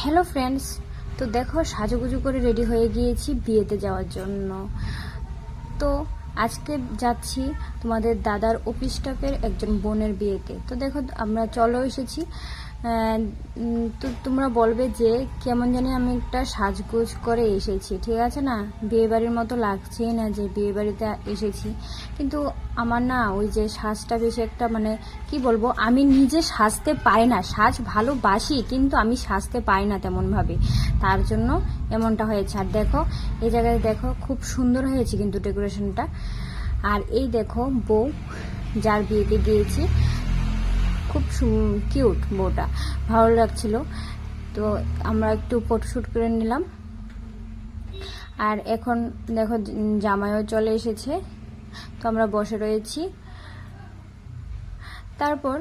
Hello friends, তো দেখো সাজুগুজু করে রেডি হয়ে গিয়েছি বিয়েতে যাওয়ার জন্য। তো আজকে যাচ্ছি তোমাদের দাদার অফিস স্টাফের একজন বোনের বিয়েতে। তো দেখো আমরা চলে এসেছি। তো তোমরা বলবে যে কেমন জানি আমি একটা সাজগোজ করে এসেছি, ঠিক আছে না, বিয়ে বাড়ির মতো লাগছেই না যে বিয়ে বাড়িতে এসেছি। কিন্তু আমার না ওই যে সাজটা বেশি একটা মানে কি বলবো, আমি নিজে সাজতে পারি না। সাজ ভালোবাসি কিন্তু আমি সাজতে পারি না তেমনভাবে, তার জন্য এমনটা হয়েছে। আর দেখো এই জায়গায় দেখো খুব সুন্দর হয়েছে কিন্তু ডেকোরেশনটা। আর এই দেখো বউ যার বিয়েতে গিয়েছি, খুব কিউট বউটা, ভালো লাগছিল। তো আমরা একটু ফটোশ্যুট করে নিলাম। আর এখন দেখো জামাইও চলে এসেছে, তো আমরা বসে রয়েছি। তারপর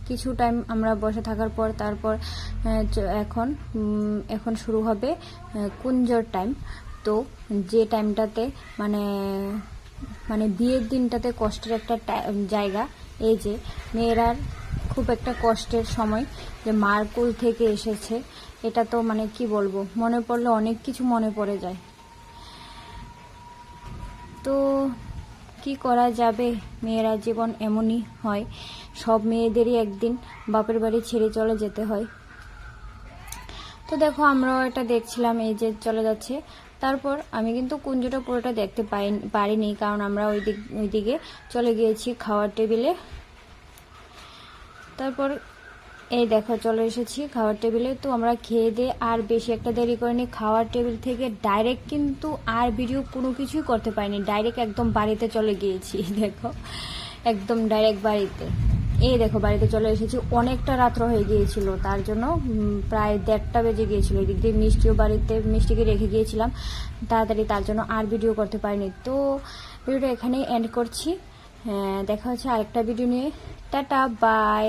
কিছু টাইম আমরা বসে থাকার পর তারপর এখন শুরু হবে কুঞ্জর টাইম। তো যে টাইমটাতে মানে মানে বিয়ের দিনটাতে কষ্টের একটা জায়গা, এই যে মেয়েরার খুব একটা কষ্টের সময়, যে মার কোল থেকে এসেছে, এটা তো মানে কি বলবো, মনে পড়লে অনেক কিছু মনে পড়ে যায়। তো কি করা যাবে, মেয়েরা জীবন এমনই হয়, সব মেয়েদেরই একদিন বাপের বাড়ি ছেড়ে চলে যেতে হয়। তো দেখো আমরাও এটা দেখছিলাম, এই যে চলে যাচ্ছে। তারপর আমি কিন্তু কুঞ্জটা পুরোটা দেখতে পারিনি, কারণ আমরা ওইদিকে চলে গিয়েছি খাওয়ার টেবিলে। তারপর এই দেখো চলে এসেছি খাওয়ার টেবিলে। তো আমরা খেয়ে দিয়ে আর বেশি একটা দেরি করিনি, খাওয়ার টেবিল থেকে ডাইরেক্ট কিন্তু আর ভিডিও কোনো কিছুই করতে পারিনি, ডাইরেক্ট একদম বাড়িতে চলে গিয়েছি। দেখো একদম ডাইরেক্ট বাড়িতে, এই দেখো বাড়িতে চলে এসেছি। অনেকটা রাত্র হয়ে গিয়েছিল, তার জন্য প্রায় 1:30 বেজে গিয়েছিল। এদিক দিয়ে মিষ্টিও বাড়িতে, মিষ্টিকে রেখে গিয়েছিলাম তাড়াতাড়ি, তার জন্য আর ভিডিও করতে পারিনি। তো ভিডিওটা এখানেই এন্ড করছি। দেখা হচ্ছে আরেকটা ভিডিও নিয়ে। Tata, by.